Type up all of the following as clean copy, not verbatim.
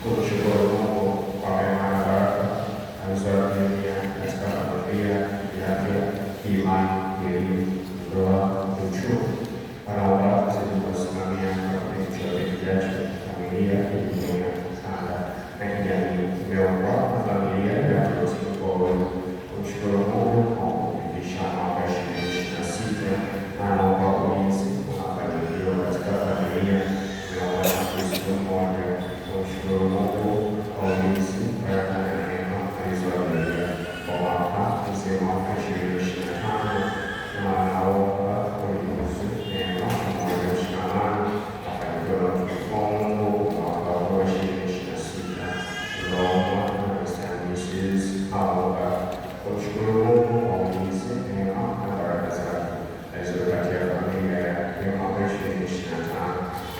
Kumshukuru Mungu kwa mema na baraka alizotujalia katika familia, afya, imani, elimu, ndoa, uchumi. Wanaomba zidi kusimamia kipindi chote kijacho, familia, jumuiya, kanda na kijamii. Tumeomba familia ya Mtakatifu. Kumshukuru Mungu kwa kufikisha mwaka 2026 na anaomba ulinzi na mafanikio katika familia. Tumeomba na Kristo mmoja. Kumshukuru Mungu kwa ulinzi, baraka na neema alizojalia kwa mwaka mzima wa 2025 na anaomba ulinzi, neema pamoja na mshikamano, mafanikio na utukufu wa Mungu mwaka wa 2026. Tunaomba na msaidizi aomba. Kumshukuru Mungu kwa ulinzi, neema na baraka zake alizopatia familia yake mwaka 2025.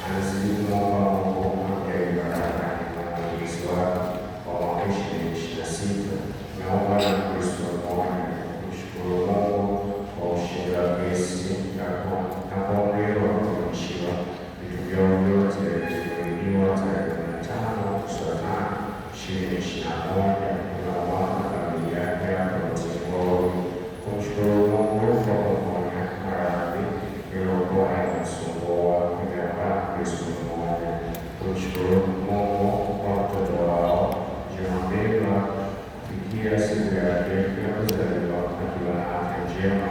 Anazidi kumwomba Mungu amjalie baraka na ulinzi wake kwa mwaka 2026. Tunaomba na Kristo mmoja. Kumshukuru Mungu kwa ushindi wa kesi yako na kwa umri wa kutumishiwa vitu vyao vyote vilivyoibiwa tarehe 15 mwezi wa 5 2021. Tunaomba na familia yake hapo Mtiboi. Kumshukuru Mungu kwa kuponya maradhi iliyokuwa inamsumbua kwa Kristo mmoja. Kumshukuru Mungu kwa mtoto wao Jumapili kufikia siku yake ya kuzaliwa akiwa na afya njema.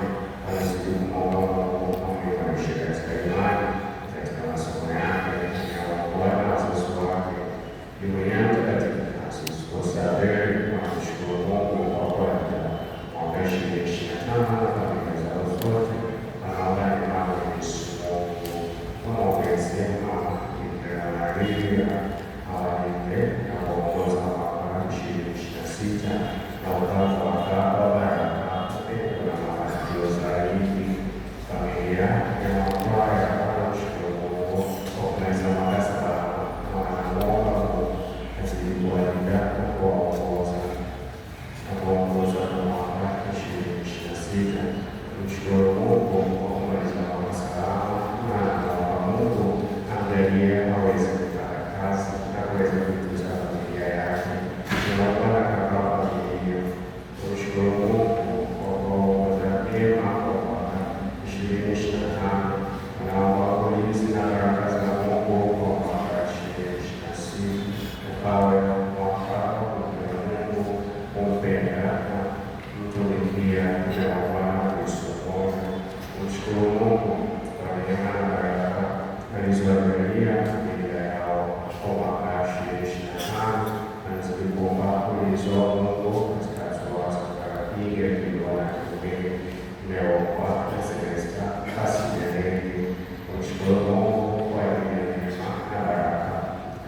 Anazidi kumwomba Mungu amwimarishe katika imani, katika masomo yake, anaokoa na wazazi wake. Jumuiya ya Mtakatifu Francis Xavier anamshukuru Mungu kwa baraka mwaka 2025 na familia zao zote. Anaomba neema ya Yesu Mungu kwa maombezi ya Mama Bikira Maria awalinde na kuongoza mwaka 2026 na upate mwaka wa baraka, upendo na mafanikio zaidi. Familia ya Makwaya wanamshukuru Mungu kwa kumaliza mwaka salama na wanamwomba Mungu azidi kuwalinda na kuwaongoza kwa mwaka 2026. Kumshukuru Mungu kwa kumaliza mwaka salama na anaomba Mungu amjalie aweze kupata kazi na kuweza kuikuza familia yake. Tunaomba na kama familia. Kumshukuru Mungu kwa kuongoza vyema kwa mwaka 2025. Anaomba ulinzi na baraka za Mungu kwa mwaka 2026. Ukawe mwaka wa kumpenda Mungu, kumpenda na mtumikia Bwana na Kristo mmoja. Kumshukuru Mungu kwa neema na baraka alizojalia familia yao kwa mwaka 2025. Anazidi kuomba ulinzi wa Mungu katika hatua za kupiga kidoa na kiumbe. Tumeomba na Selesta Asijeleki. Kumshukuru Mungu kwa neema na baraka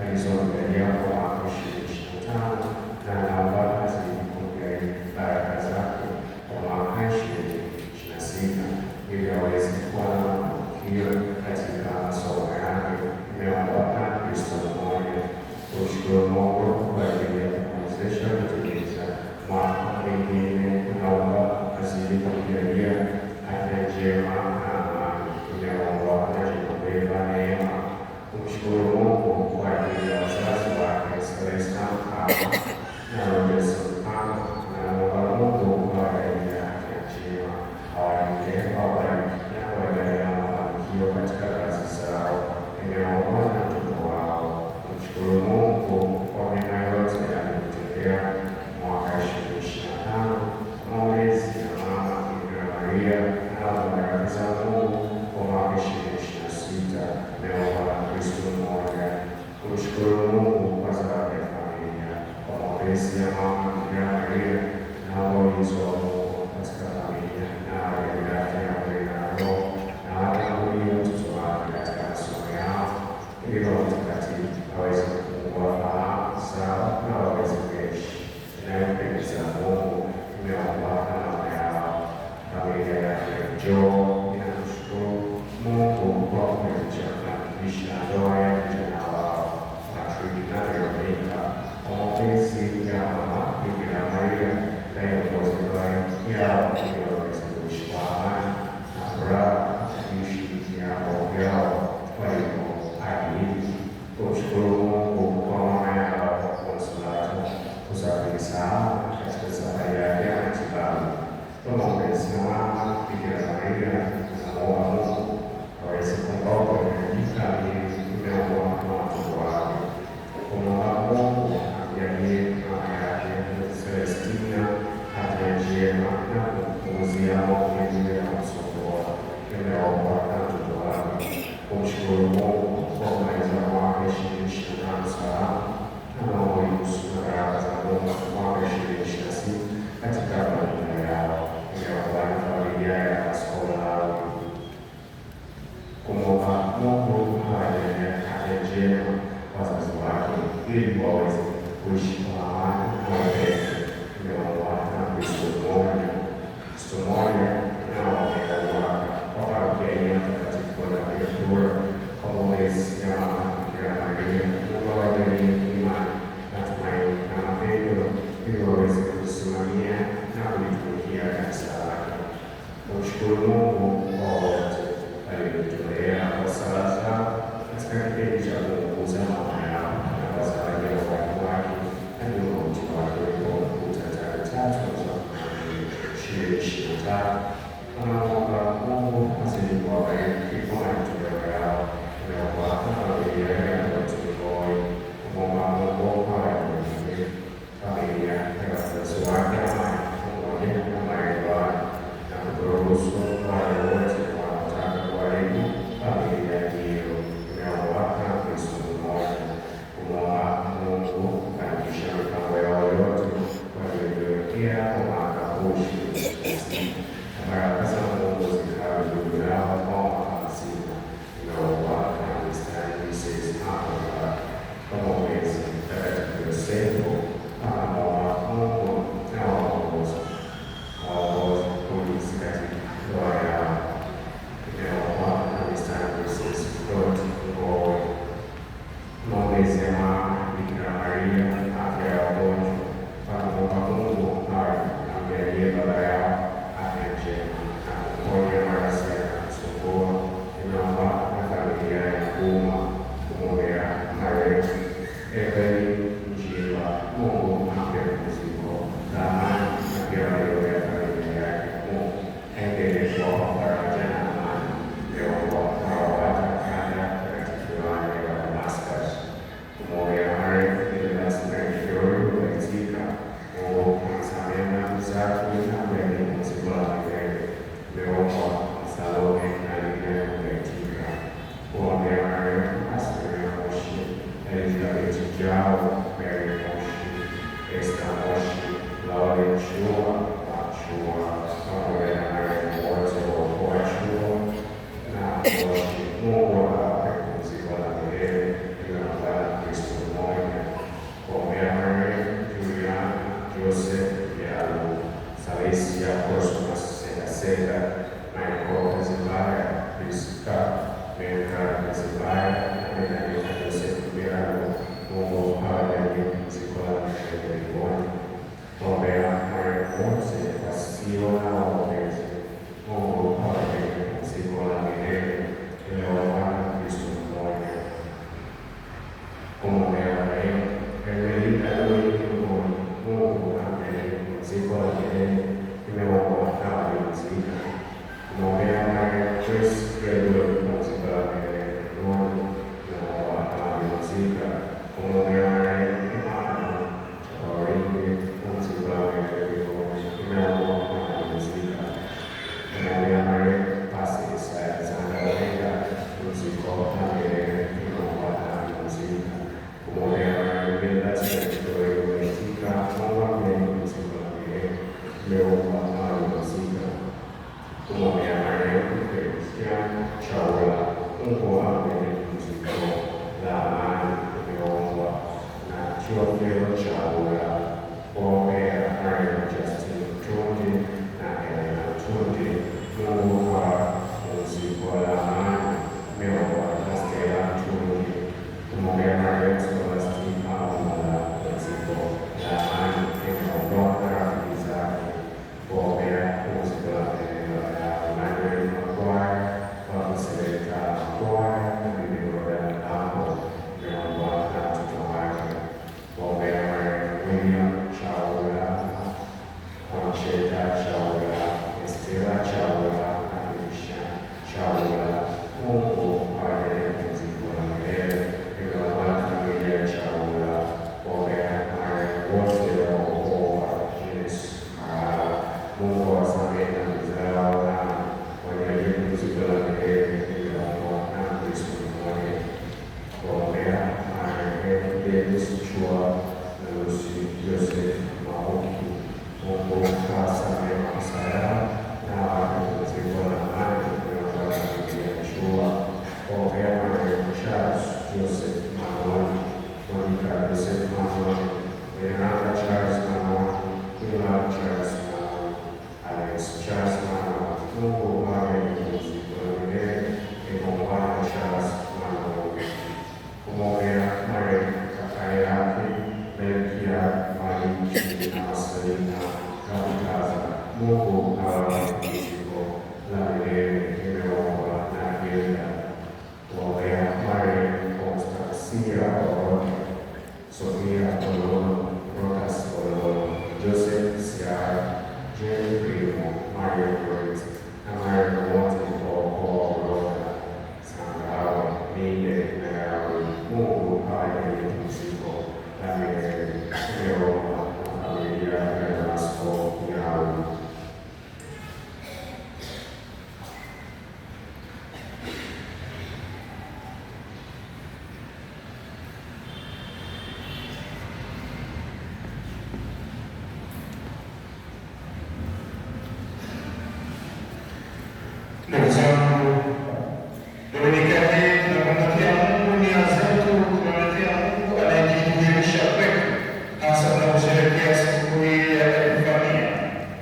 alizojalia kwa mwaka 2025 na anaomba azidi kujalia baraka zake kwa mwaka 2026 ili aweze kuwa na mafanikio katika masomo yake. Tumeomba na Kristo mmoja. Kumshukuru Mungu kwa ajili ya kumwezesha kutimiza mwaka mwingine. Tunaomba azidi kujalia afya njema na amani. Tumeomba na kubeba neema. Kumshukuru Mungu kwa ajili ya wazazi wake Selesta na Robertson na naomba Mungu kwa ajili ya afya njema, awalinde, awabariki na kuwajalia mafanikio katika kazi zao. Tumeomba na mtoto wao. Kumshukuru Mungu kwa mema yote aliyotendea mwaka 2025, maombezi ya Mama Bikira Maria na baraka za Mungu kwa mwaka 2026. Tumeomba na Kristo mmoja. Kumshukuru Mungu kwa zawadi ya familia, kwa maombezi ya Mama Bikira Maria na ulinzi wa Mungu katika familia na ajili yake ya mwili na roho, na anakulia watoto wake katika masomo yao, ili Roho Mtakatifu aweze kufungua fahamu zao na waweze kuishi inayompendeza Mungu. Tumeomba na mama yao familia yake Joe inamshukuru Mungu kwa kuwezesha kufanikisha ndoa ya vijana wao Patrick na Veronica. Kwa maombezi ya Mama Bikira Maria na iongozi ili waweze kuishi kwa amani na upendo. Tumewaona Kristo mmoja unaoonekana kwa parokia ya Mtakatifu Bonaventura kwa mwezi ya Mama Bikira Maria, Mungu awajalie imani na tumaini na mapendo ili waweze kusimamia na kulitumikia kanisa lake. Namshukuru Mungu kwa wote aliyotutolea kwa sala zao katika kipindi cha kuongoza mama yao na kwa zawadi ya uhai wake hadi mauti wake ulipokuta tarehe 3 mwezi wa 2023. Tunaomba Mungu azidi kuwabariki kwa matoleo yao yanayowapa familia ya Watulikoi, kumwomba Mungu awajalie familia ya wazazi wake amani pamoja na maelewano na kuruhusu wale wote wanaotaka kuharibu familia hiyo inayowapa Kristo mmoja, kumwomba Mungu kufanikisha mipango yao yote waliojiwekea kwa mwaka huu 2026. Baraka za Mungu zikawe juu yao kwa mwaka mzima unaowaka mistari misezi hapo kwa mwezi Mtakatifu Yosefu anamwomba Mungu na waongozi polisi katika ndoa yao inaowaka mistari misezi yote Ngowe. Maombezi ya Mama Bikira Maria, afya ya wagonjwa, wanamwomba Mungu amjalie baba yao afya njema na kuponya maradhi yanayosumbua. Tunaomba na familia ya Kuma kumwombea marehemu Ebeli Njila, Mungu ampe pumziko la amani, na pia waliombea familia yake, Mungu aendelee kuwapa faraja na amani. Tunaomba nawawata kanda Mtakatifu Yohane wa Damascus kumwombea marehemu Elias Melchiori Waitika, Mungu amsamehe dhambi zake na kumjalia pumziko la milele. Tunaomba Salome na Lina Waitika kumwombea marehemu Asteria Moshi, Elizabeth Jao, Mary Moshi, Esther Moshi, Laure Chua pamoja na marehemu wote wa Chua na Moshi. Mungu awape pumziko la milele tunaomba Kristo mmoja. Kuombea marehemu Juliana Joseph Yalo, Salisia Cosmas Sekaseka, Michael Kazibaya, Priska Menka Kazibaya na Benedita Joseph Yalo. Mungu awajalie pumziko la milele peponi. Kuombea marehemu wote wasio na waombezi. Mungu awajalie pumziko la milele tunaomba Kristo mmoja. Kumwombea marehemu Emelita Ulikimoni, Mungu amjalie pumziko la milele tunaomba na waliomzika. Kumwombea marehemu Grace Gabriel pumziko la milele peponi tunaomba na waliomzika. Kumwombea marehemu Emmanuel Chawarinde pumziko la milele peponi tunaomba na waliomzika. Kumwombea marehemu Pasi Isaya Zangawenga pumziko la milele tunaomba na waliomzika. Kumwombea marehemu Bernard Melchiori Waitika, Mungu amjalie pumziko la milele tunaomba na waliomzika. Kumwombea marehemu Christian Chaula, Mungu amjalie pumziko la amani tunaomba. Na Theophilo Chaula, kuombea marehemu Justin Tundi na Elena Tundi, Mungu awape pumziko la amani tunaomba. Na Stella Tundi, kumwombea marehemu Scholastica Omala, pumziko la amani tunaomba. Rafiki zake kuombea pumziko la milele ya Emmanuel Makwaya, Wakuseleka Makwaya na Bibi Roda Lambo, tunaomba na watoto wake. Kuombea marehemu William Chaula, Concheta Chaula, Estela Chaula na Elisha Chaula. Mungu awajalie pumziko la milele tunaomba. Familia Chaula kuombea marehemu wote wa ukoo wa Jesu Marala, Mungu awasamehe dhambi zao na wajalie pumziko la milele tunaomba na Kristo mmoja. Kuombea marehemu Dennis Chua na Lucy Joseph Maoki, Mungu awasamehe makosa yao na awape pumziko la amani tunaomba. Familia Chua kuombea marehemu Charles Joseph Maoni, Monica Mungu awape pumziko la milele. Nimeomba na kuomba kuombea marehemu Constancia Orota, Sofia Ololo, Rodas Ololo, Joseph Siara, Jane Primo, Mario Great, na marehemu wote kwa Orota, Sangawa, Minde na Yawe. Mungu awape pumziko la milele. Nimeomba na familia ya Damasco Yawe. Ndugu zangu, Dominika hii tunamwambia Mungu nia zetu, tunamwambia Mungu anayejidhihirisha kwetu, hasa tunaposherehekea siku hii ya Epifania.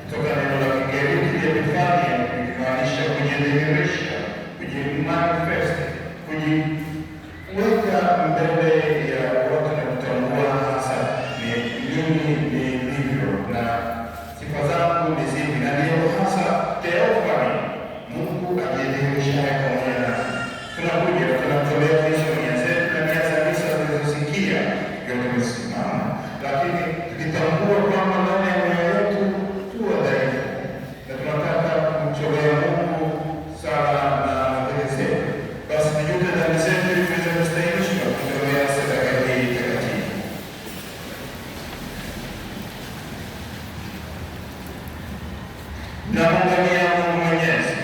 Kutoka neno la Kigiriki Epifania ikimaanisha kujidhihirisha, kujimanifest, kujiweka mbele ya watu na kutambua hasa ni mimi nilivyo na sifa zangu ni zipi, na ndio hasa theophany, Mungu ajidhihirisha pamoja nasi. Tunakuja tunatolea hizo nia zetu na nia za misa tulizosikia ndio tumesimama, lakini tukitambua kwamba ndani ya mioyo yetu tu wadhaifu na tunataka kumtolea Mungu sala na mbele zetu, basi tujute dhambi zetu ili tuweze kustahilishwa kutolea sadaka hii takatifu. Namwangalia Mungu Mwenyezi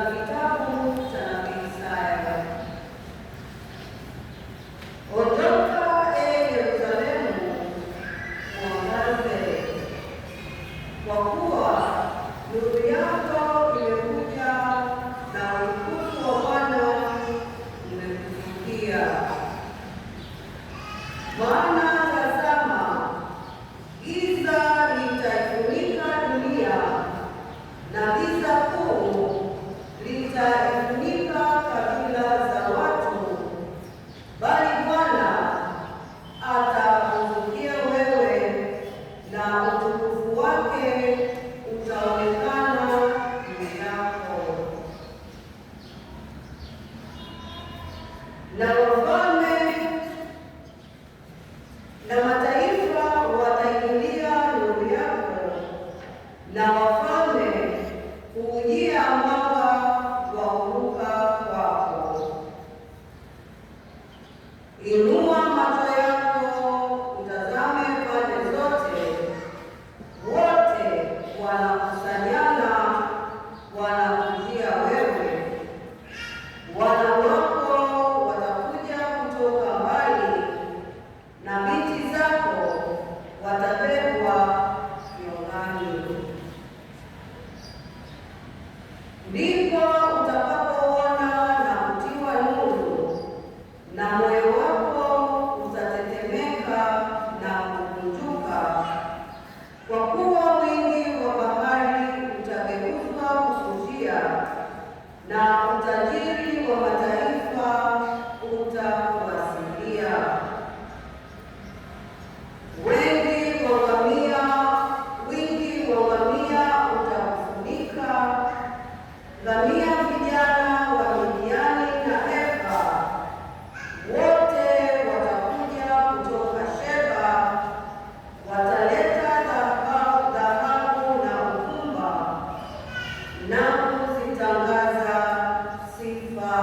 kitabu cha nabii Isaya. Ondoka, Yerusalemu, uangaze, kwa kuwa nuru yako imekuja na utukufu wa Bwana umekufikia. Maana tazama, giza litaifunika dunia na giza kuu litaifunika kabila za watu, bali Bwana atakuzukia wewe na utukufu wake utaonekana juu yako. Na wafalme na mataifa watailia nuru yako, na wafalme huujia mwanga wa kuruka kwako. Inua macho yako utazame pande zote, wote wanakusanyana wanakujia wewe. Wana wako watakuja kutoka mbali, na binti zako watabebwa viungani. Ndipo utakapoona na kutiwa nuru, na moyo wako utatetemeka na kukunjuka, kwa kuwa wingi wa bahari utageuzwa kususia, na utajiri wa mataifa utakuwasilia. Wingi wa ngamia utakufunika, ngamia vijana wa Midiani na Efa, wote watakuja kutoka Sheba, wataleta dhahabu na uvumba na kuzitangaza sifa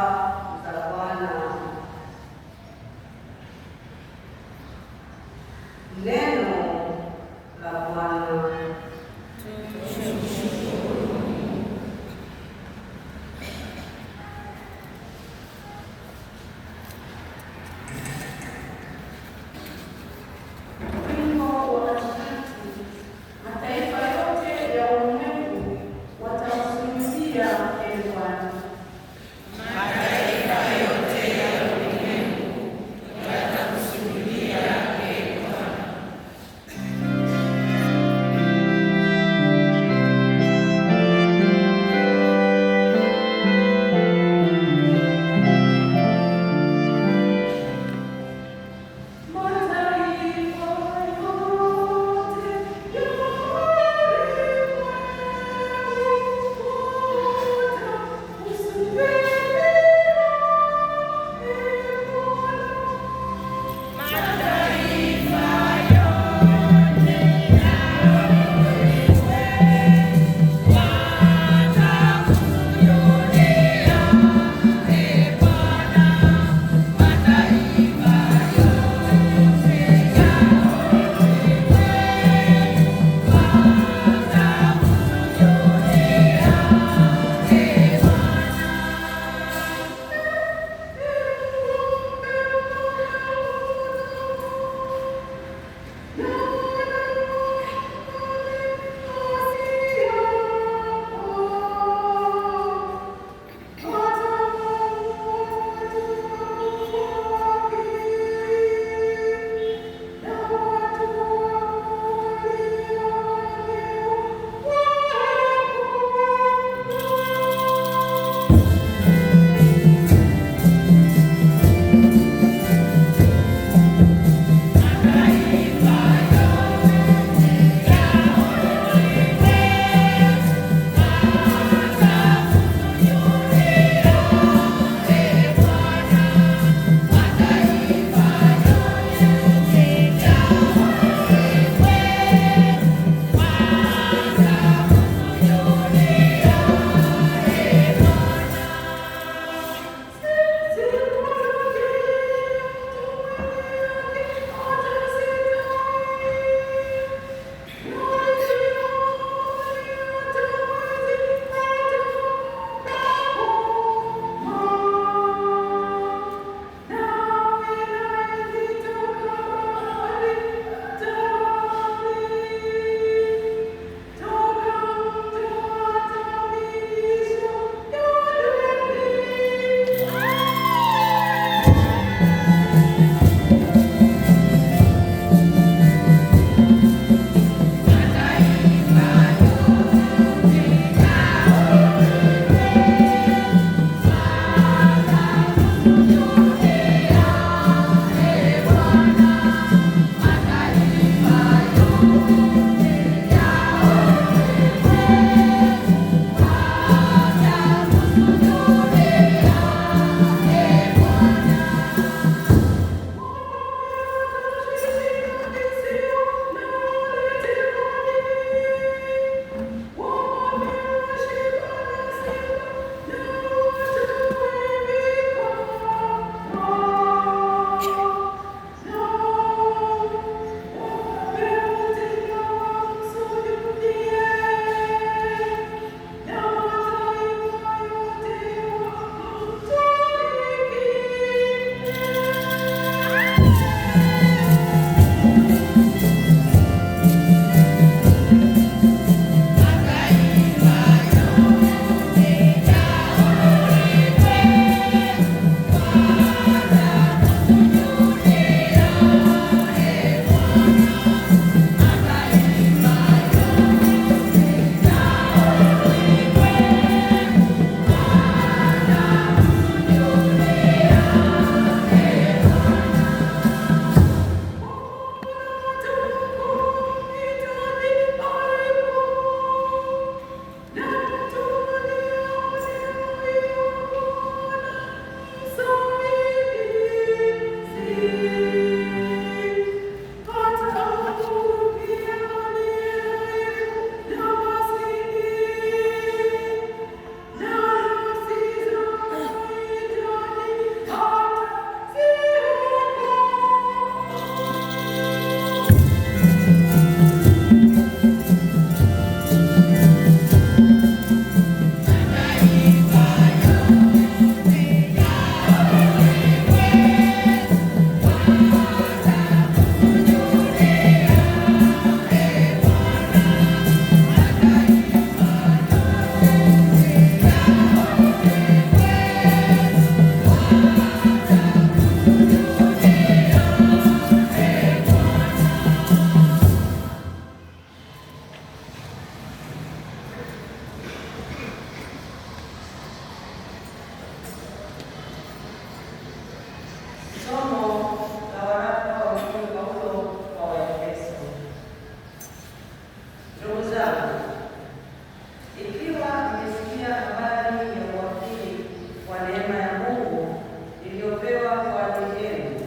kwa neema ya Mungu iliyopewa kwa ajili yenu,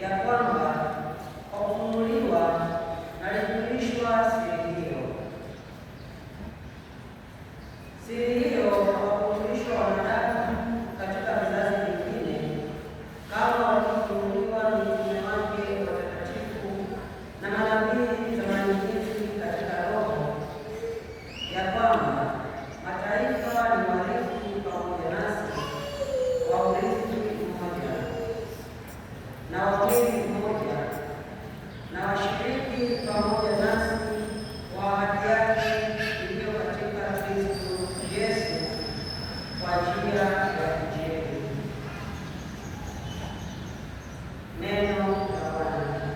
ya kwamba kwa kufunuliwa nalijulishwa siri hiyo. Siri hiyo hawakufunuliwa wanadamu katika vizazi vingine, kama walivyofunuliwa na mitume wake watakatifu na manabii zamani hizi katika Roho, ya kwamba mataifa ni warithi pamoja nasi wa urithi mmoja na wa mwili mmoja na washiriki pamoja nasi wa ahadi yake iliyo katika Kristo Yesu kwa njia ya Injili. Neno la Bwana.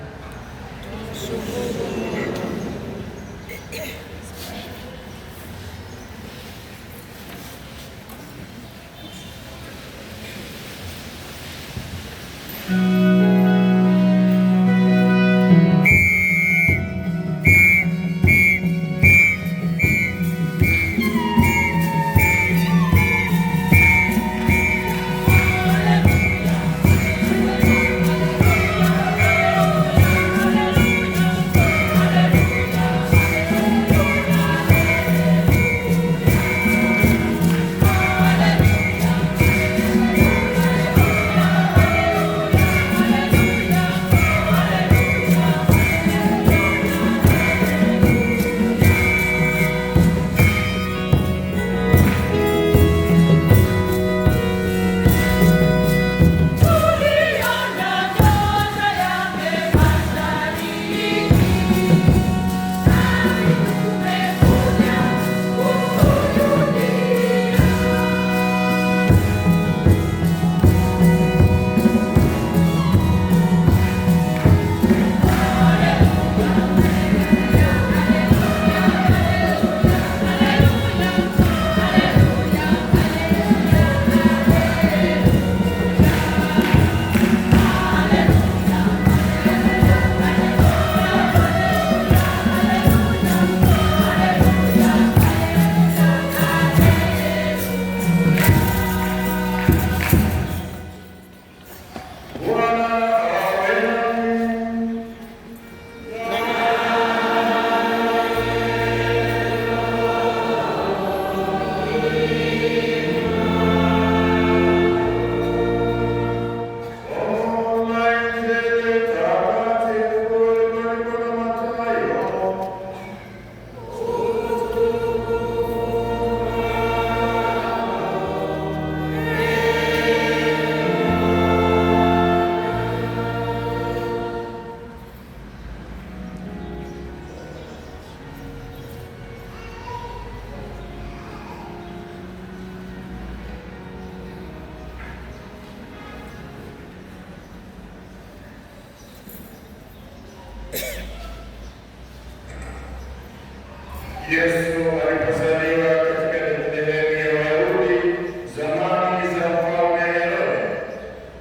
Yesu alipozaliwa katika Bethlehemu ya Wayahudi zamani za mfalme Herode,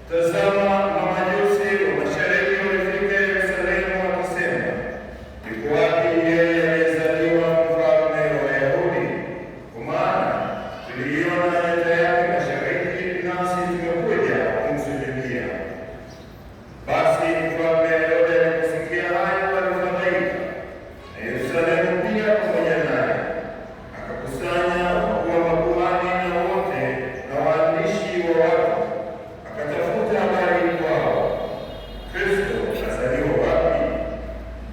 tazama, mamajusi wa mashariki walifika Yerusalemu wakisema, yuko wapi yeye aliyezaliwa mfalme wa Wayahudi? Kwa maana tuliiona nyota yake mashariki, nasi tumekuja kumsujudia. Basi mfalme Herode aliposikia hayo alifadhaika, na Yerusalemu pia pamoja naye. Akakusanya wakuu wa makuhani na wote na waandishi wa watu, akatafuta habari kwao, Kristo azaliwa wapi?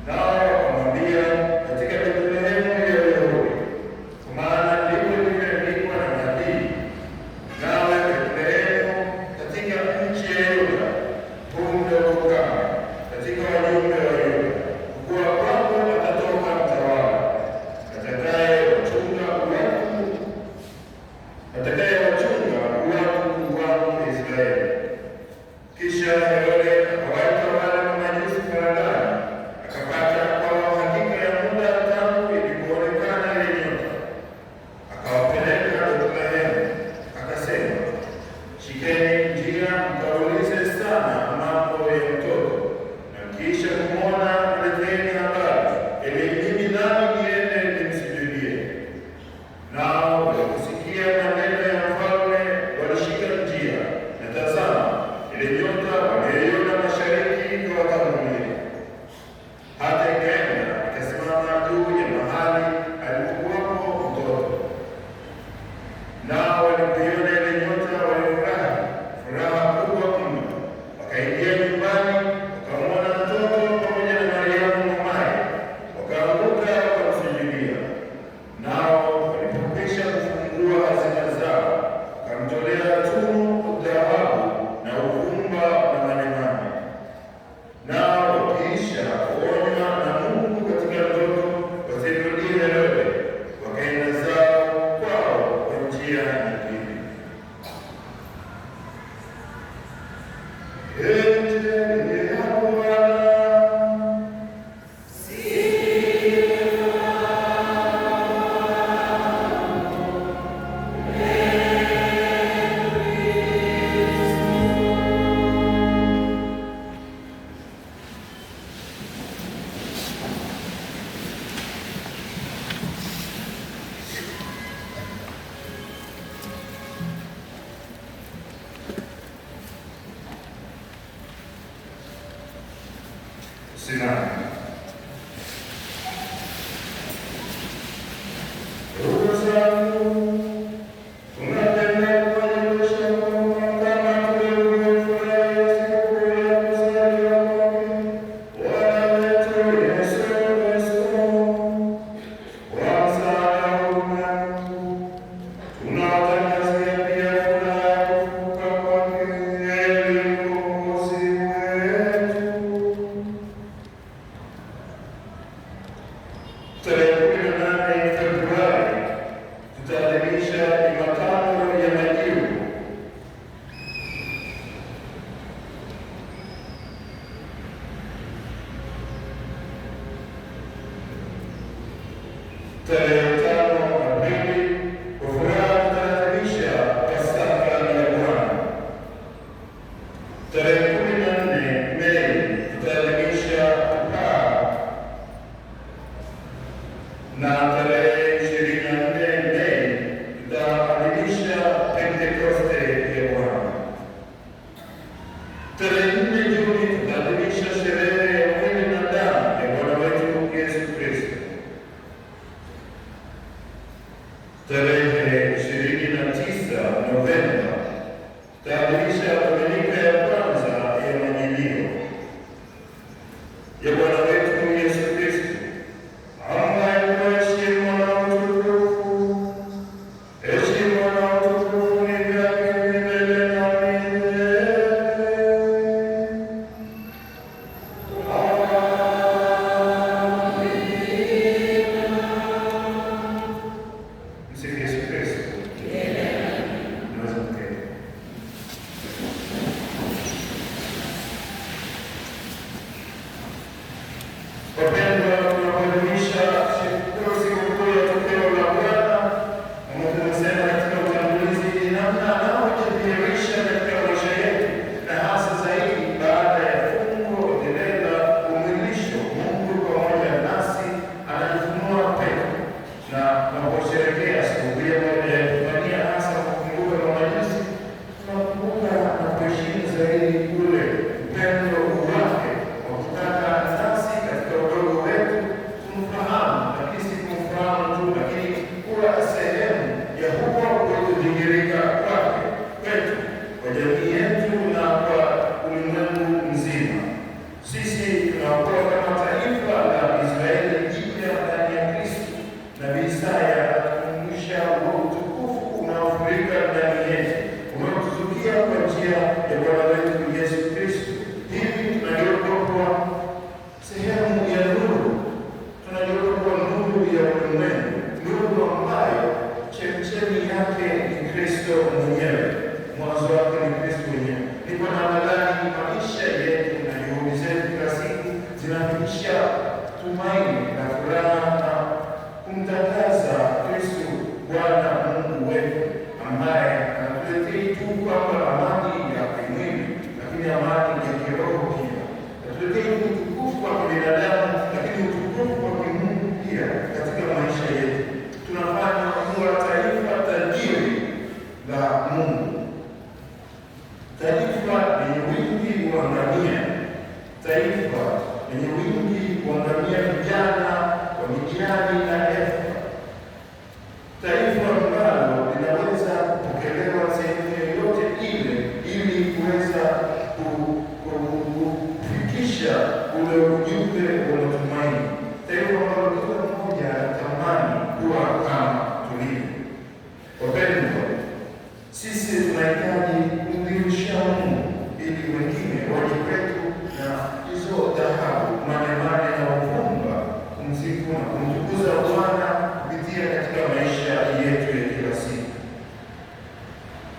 Nao wakamwambia, katika Bethlehemu ya Uyahudi, kwa maana ndivyo ilivyoandikwa na nabii, nawe Bethlehemu katika nchi ya Yuda, huu mdogo kama katika wajumbe wa Yuda, kwa kuwa kwako atatoka mtawala atakayewachunga watu wangu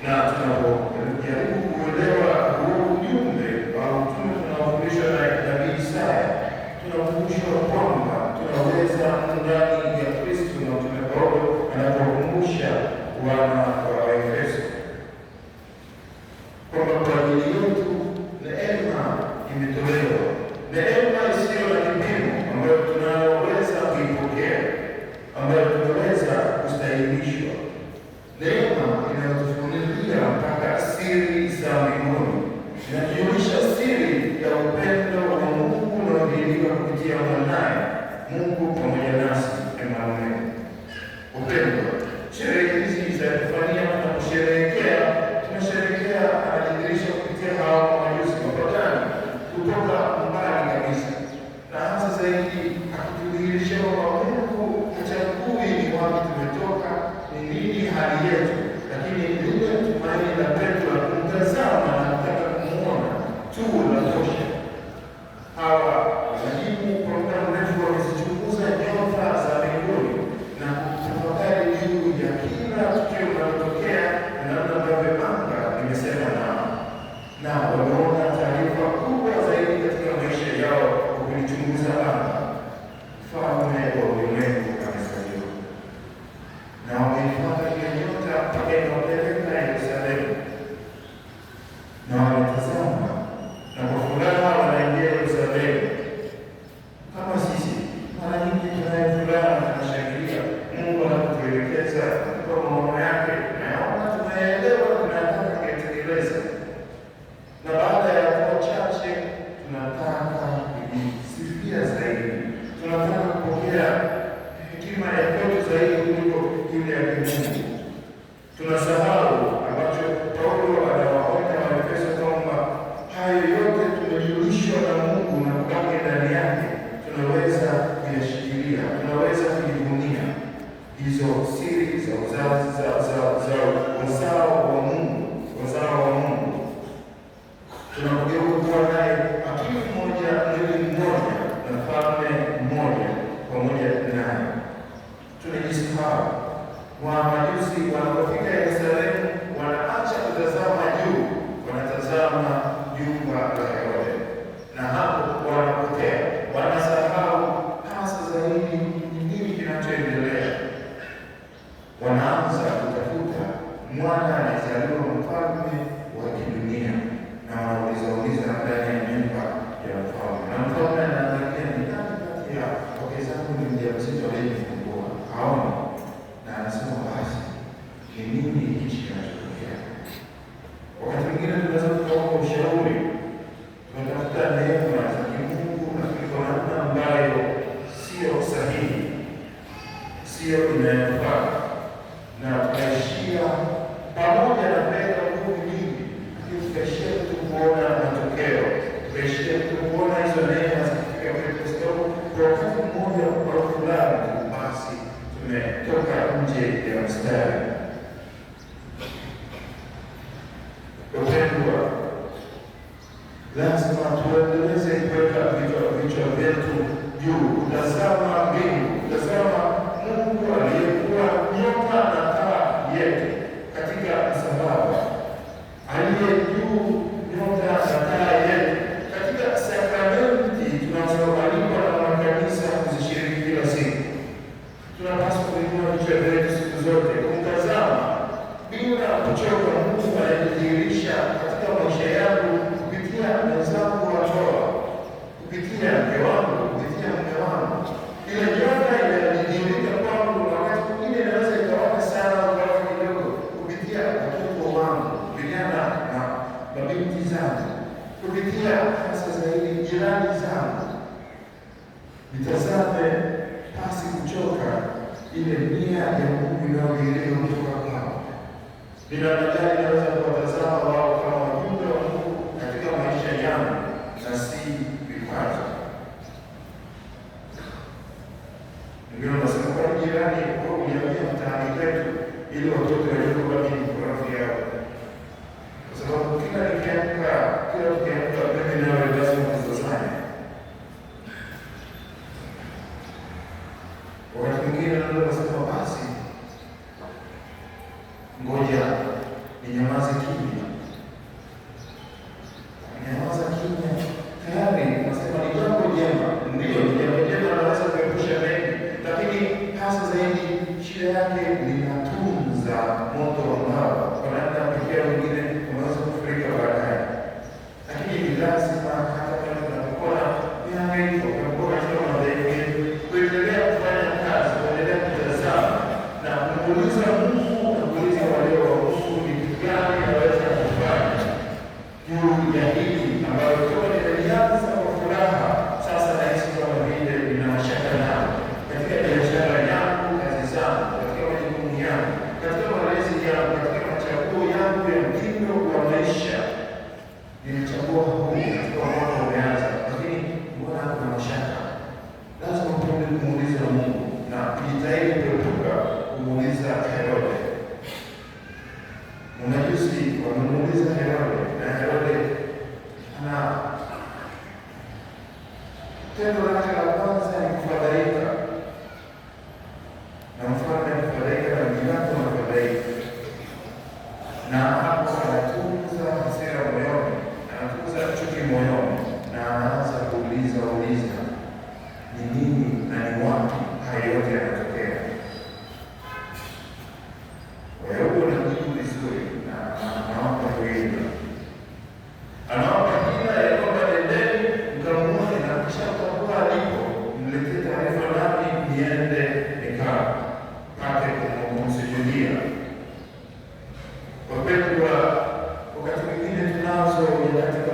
na tunapojaribu kuelewa huu ujumbe au utume tunaofundishwa na nabii Isaya, tunakumbushwa kwamba tunaweza ndani ya Kristo, na Mtume Paulo anapokumbusha wana wa Efeso kwamba kwa ajili yetu neema imetolewa, neema isiyo na kipimo ambayo tunaweza kuipokea, ambayo tunaweza kustahilishwa, neema inayotufunulia mpaka siri za mbinguni, inajulisha siri ya upendo wa Mungu unaodhihirika kupitia mwanaye Mungu pamoja nasi, Emanueli. Upendo, sherehe hizi za Epifania tunaposherehekea, tunasherehekea anajidhihirisha kupitia hawa majusi mapagani kutoka mbali kabisa, na hasa zaidi akitudhihirisha kwamba Mungu hachagui ni wapi tumetoka, ni nini hali yetu, lakini lile tumaini la Petro la kumtazama na kutaka kumuona tu la tosha. Hawa wanajibu kwa muda mrefu wamezichunguza nyota za mbinguni na kutafakari juu ya kila tukio linalotokea na namna ambavyo anga limesema nao, na wameona taarifa kubwa zaidi katika maisha yao kwa kulichunguza anga. Mfalme wa ulimwengu amezaliwa, na wameifuata ile nyota mpaka inawapeleka Yerusalemu, na wametazama na kwa furaha wanaingia Yerusalemu. Kama sisi mara nyingi tunaye furaha, tunashangilia Mungu anapotuelekeza katika maono yake, naona tunaelewa, tunataka kutekeleza, na baada ya kuwa chache tunataka kujisifia zaidi, tunataka kupokea hekima ya kwetu zaidi kuliko ile ya kimungu. Tunasahau ambacho Paulo anawaonya Waefeso kwamba hayo yote tumejulishwa na Mungu na kubaki ndani yake, tunaweza kuyashikilia, tunaweza kujivunia hizo siri za uzao wa Mungu, wazao wa Mungu. Tunapogeuka kuwa naye akili mmoja, mwili mmoja na falme mmoja pamoja naye. Tunajisahau. Majusi wanapofika Yerusalemu wanaacha kutazama juu, wanatazama jumba la Herode, na hapo wanapotea, wanasahau hasa zaidi nini kinachoendelea. Wanaanza kutafuta mwana anayezaliwa mfalme wa kidunia, na wanauliza ndani ya nyumba ya mfalme, na mfalme anaangalia ni nani kati ya wake zangu ni mjamzito aliyejifungua, haoni, na anasema basi ni nini hichi kinachotokea? Wakati mwingine tunaweza kuomba ushauri, tunatafuta neema za kimungu, lakini kwa namna ambayo sio sahihi, sio inayofaa, na tukaishia pamoja na pesa nguvu nyingi, lakini tukaishia tu kuona matokeo, tukaishia tu kuona hizo neema zikifika kwetu, kwa sababu kwa wakati mmoja kwa fulani tu basi tumetoka nje ya mstari. Wapendwa, lazima tuendeleze kuweka vichwa vyetu juu, kutazama mbingu, kutazama Mungu aliyekuwa nyota na taa yetu katika msalaba, aliye juu nyota na taa yetu katika sakramenti tunazoalikwa na makanisa kuzishiriki kila siku. Tunapaswa kuinua vichwa vyetu siku zote, kumtazama bila kuchoka Mungu anayejidhihirisha katika maisha yangu kupitia wenzangu wa ndoa, kupitia mke wangu, kupitia mume wangu. Ile nyota inayojidhihirika kwangu wakati mwingine inaweza ikawaka sana au kidogo, kupitia watoto wangu, vijana na mabinti zangu, kupitia hasa zaidi jirani zangu. Nitazame pasi kuchoka ile nia ya Mungu inayodhihirika kutoka kwao. Binadamu inaweza kuwatazama wao kama wajumbe wa Mungu katika maisha yangu na si vikwazo. Ndio nasema kwa jirani kwa kuliambia mtaani kwetu ili watoto wajue kwamba ni mkorofi yao. Kwa sababu kila tukiamka mimi nawe lazima tuzozane. Wakati mwingine ndio nasema basi ngoja ninyamaze kimya.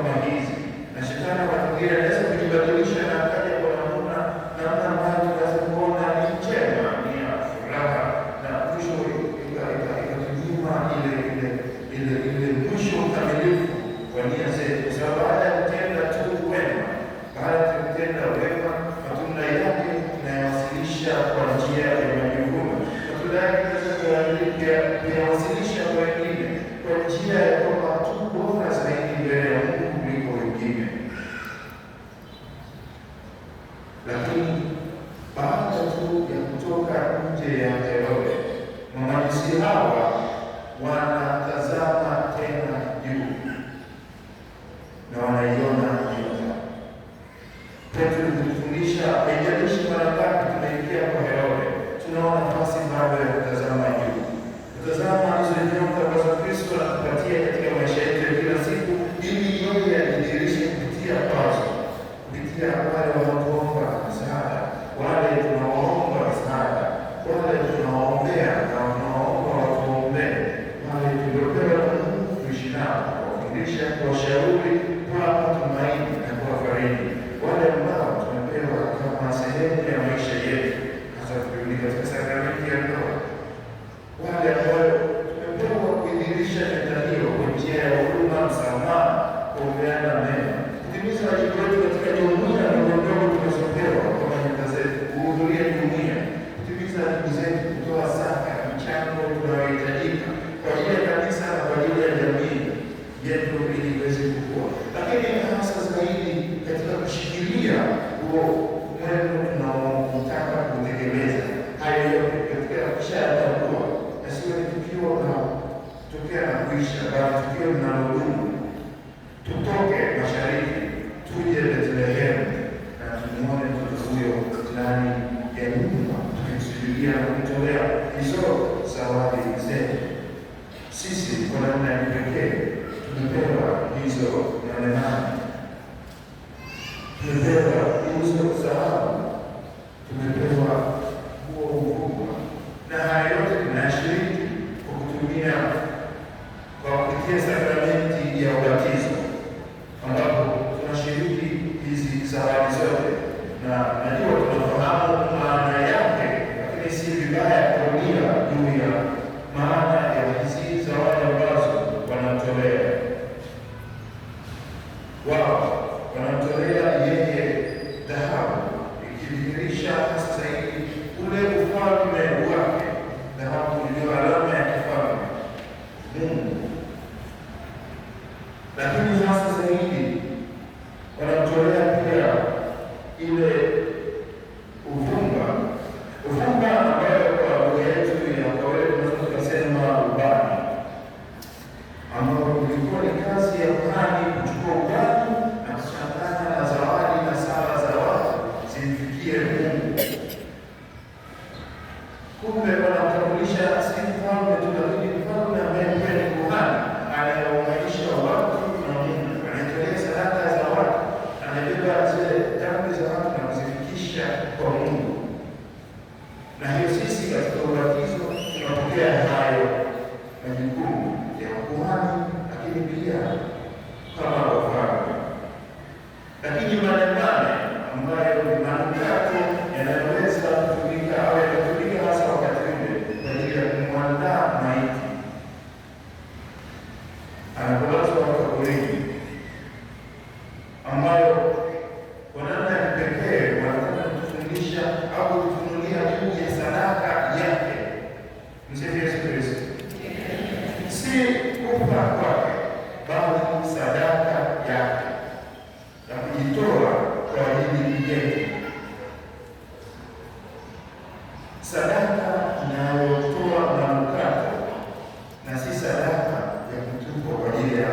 kama hizi, na shetani wakati mwingine anaweza kujibadilisha na akaja kwa namna ambayo tunaweza kuona ni njema, ni ya furaha, na mwisho ikatunyima ile mwisho mkamilifu wa nia zetu, kwa sababu baada ya kutenda tu wema, baada ya kutenda wema, matunda yake tunayawasilisha kwa njia ya majivuno. Matunda yake tunaweza kuyawasilisha kwa wengine kwa njia ya kwamba tu bora zaidi mbele ya Mungu kuliko wengine. Lakini baada tu ya kutoka nje ya Herode, mamajusi hawa wanatazama tena juu na wanaiona nyota. Petro alitufundisha haijalishi mara ngapi tunaingia kwa Herode, tunaona nafasi bado ya kutazama juu, kutazama hizo nyota ambazo Kristo anatupatia katika maisha yetu ya kila siku, ili yeye ajidhihirishe kupitia kwazo, kupitia wale wanaoomba msaada, wale tunaoomba msaada, wale tunaoombea na wanaoomba watuombee, wale tuliopewa na Mungu kuishi nao, kuwafundisha, kuwashauri, kuwapa tumaini na kuwafariji, wale ambao tumepewa kama sehemu ya maisha yetu, hasa tukirudi katika sakramenti ya ndoa, wale ambao tumepewa kuidhihirisha nyota hiyo kwa njia ya huruma, msamaha, kuombeana mema, kutimiza wajibu wetu katika jumuiya ndogondogo tunazopewa kama nyota zetu, kuhudhuria jumuiya, kutimiza wajibu zetu, kutoa zaka, michango tunayohitajika kwa ajili ya kanisa na kwa ajili ya jamii yetu ili iweze kukua, lakini hasa zaidi katika kushikilia huo mwendo tunaotaka kutekeleza. Hayo yote katika kushayatambua, yasiwe ni tukio la kutokea na kuisha, bali tukio linalodumu. Tutoke mashariki tuje Bethlehemu na tumuone mtoto huyo ndani ya nyumba, tukimsujudia na kumtolea hizo zawadi zetu. Sisi kwa namna ya kipekee tumepewa hizo nane, tumepewa hizo dhahabu, tumepewa huo ukubwa, na haya yote tunashiriki kwa kutumia kwa kupitia sakramenti ya ubatizo, ambapo tunashiriki hizi zawadi zote, na najua tunafahamu maana yake, lakini si vibaya kurudia juu ya maana ya hizi zawadi ambazo wanamtolea wao. Wanamtolea yeye dhahabu, ikidhihirisha hasa zaidi ule ufalme wake. Dhahabu ndio alama ya kifalme Mungu, lakini hasa zaidi wanamtolea pia ile uvumba ambayo kwa lugha yetu ya kawaida tunaweza tukasema ubani, ambao ulikuwa ni kazi ya kuhani kuchukua ubani na kuchanganya na zawadi na sala za watu zimfikie Mungu. Kumbe wanatambulisha si mfalme tu, lakini mfalme ambaye pia ni kuhani, anayeunganisha watu na Mungu, anayetolea sadaka za watu, anayebeba zile dhambi za watu na kuzifikisha kwa Mungu. Na hiyo sisi katika ubatizo tunapokea hayo majukumu ya kuhani, lakini pia kama wafalme. Lakini manemane ambayo ni manukato yanayoweza kutumika au yanatumika hasa wakati ule kwa ajili ya kumwandaa maiti anapolazwa kaburini, ambayo kwa namna ya kipekee wanataka kutufundisha au kutufunulia juu ya sadaka yake. Msifu Yesu Kristo. Si kufa kwake, bali sadaka yake na kujitoa kwa ajili yetu, sadaka inayotoa manukato na si sadaka ya kutupwa kwa ajili ya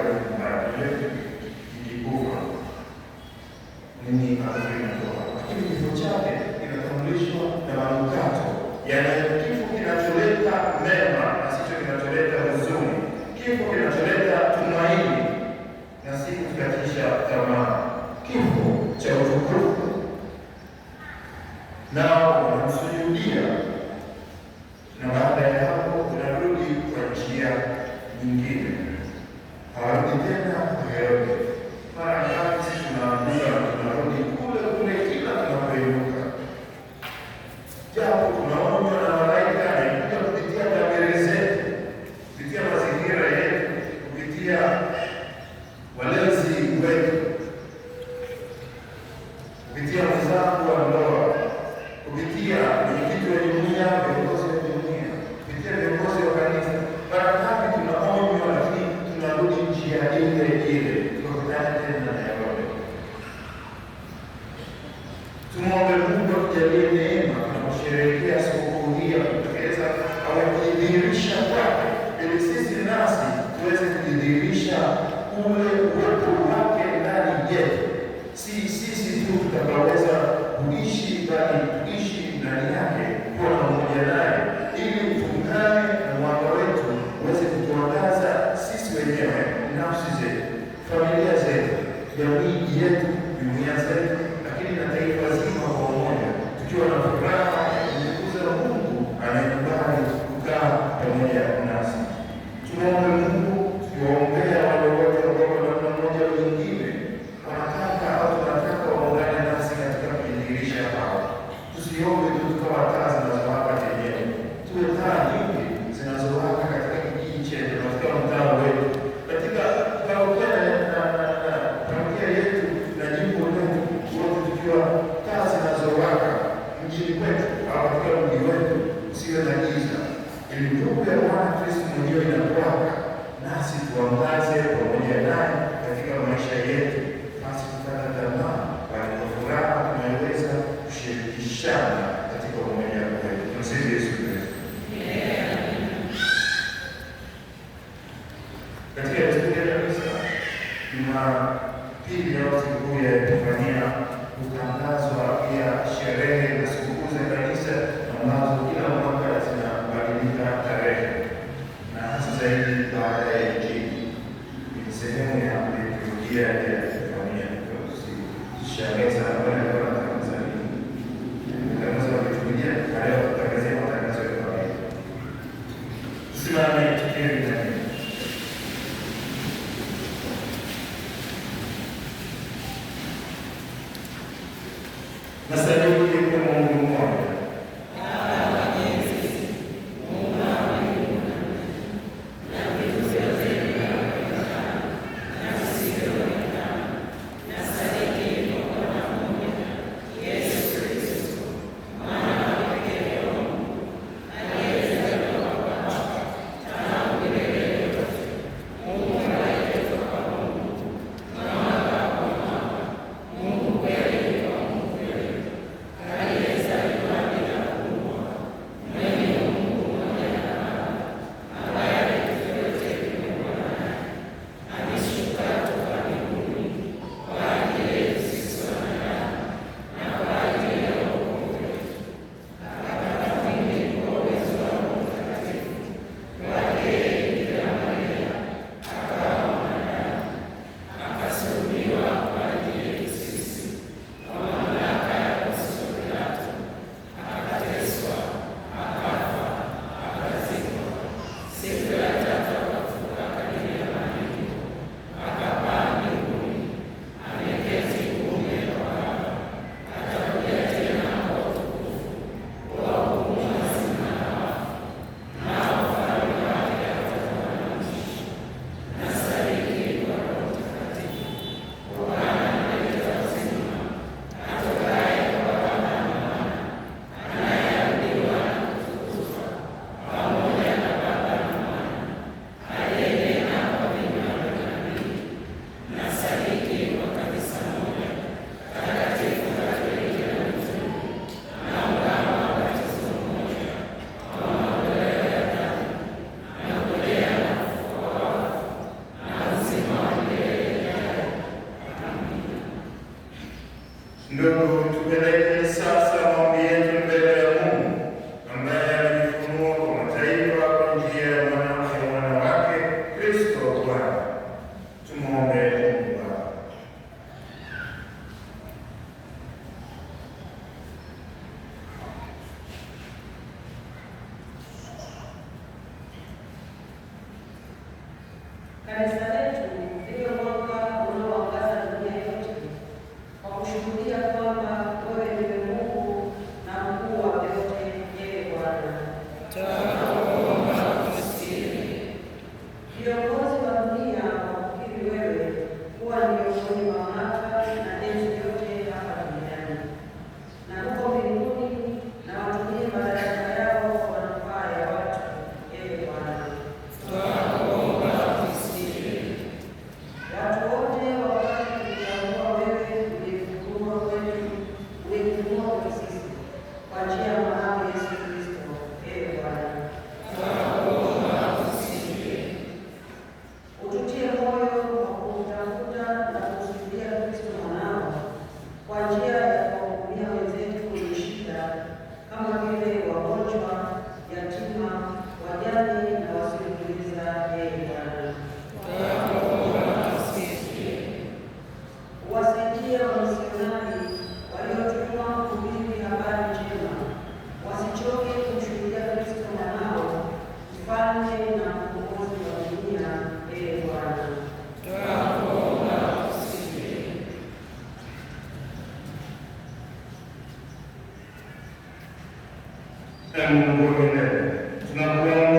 kujikufa. Nini inatoa, lakini kifo chake kinatambulishwa na manukato yanayo kifo kinacholeta mema na sicho kinacholeta huzuni, kifo kinacholeta tumaini na si kukatisha tamaa, kifo cha utukufu. Nao wanamsujudia, na baada ya hapo unarudi kwa njia nyingine, hawarudi tena kwa Herode. walezi wetu, kupitia wenzangu wa ndoa, kupitia mwenyekiti wa jumuiya, viongozi wa jumuiya, kupitia viongozi wa kanisa, mara ngapi tunaonywa, lakini tunarudi njia ile ile, tukakutana tena na Yakobo. Tumwombe Mungu atujalie neema tunaposherehekea sikukuu hii ya kutekeleza au kujidhihirisha kwake, ili sisi nasi tuweze kujidhihirisha ule uwepo wake ndani yetu. Si sisi tu tutakaweza kuishi, bali tuishi ndani yake, kuwa pamoja naye, ili tuungane na mwanga wetu uweze kutuangaza sisi wenyewe, nafsi zetu, familia zetu, jamii yetu, jumuiya zetu, lakini na taifa zima kwa umoja, tukiwa na furaha ya kumtukuza Mungu anayekubali kukaa pamoja nasi. Tunaombe Mungu, tukiwaombea wale wote ambao kwa namna moja au nyingine wanataka au tunataka waungane nasi katika kujidhihirisha hao. Tusiombe tu tukawa taa zinazowaka zenyewe, tuwe taa nyingi zinazowaka katika kijiji chetu, katika mtaa wetu, katika parokia yetu na jimbo letu, wote tukiwa taa zinazowaka mjini kwetu au katika mji wetu usiwe na giza, ili ndugu ya Bwana Kristo mwenyewe inapowaka, nasi tuangaze pamoja naye katika maisha yetu, basi kukata tamaa, bali kwa furaha tunaweza kushirikishana katika umoja wetu. Tumsifu Yesu Kristo. Katika historia ya kanisa, Jumapili au sikukuu ya Epifania hutangazwa pia sherehe na sikukuu za kanisa ambazo kila mwaka zinabadilika tarehe, na hasa zaidi baada ya Injili. Ni sehemu ya liturujia ya Epifania. Tushameza wale wa Tanzania matangazo ya liturujia, baada ya kutangazia matangazo ya kawaida. Tusimame tukiri ndani. Nasadiki kwa Mungu mmoja. Ndugu, tupeleke sasa maombi yetu mbele ya Mungu ambaye alijifunua kwa mataifa kwa njia ya mwana wake Kristo Bwana. Tumwombe Mungu Baba. Kanisa letu ndio mwanga unaoangaza dunia yote, kwa kushuhudia kwamba wewe Mungu wa milele, tunakuomba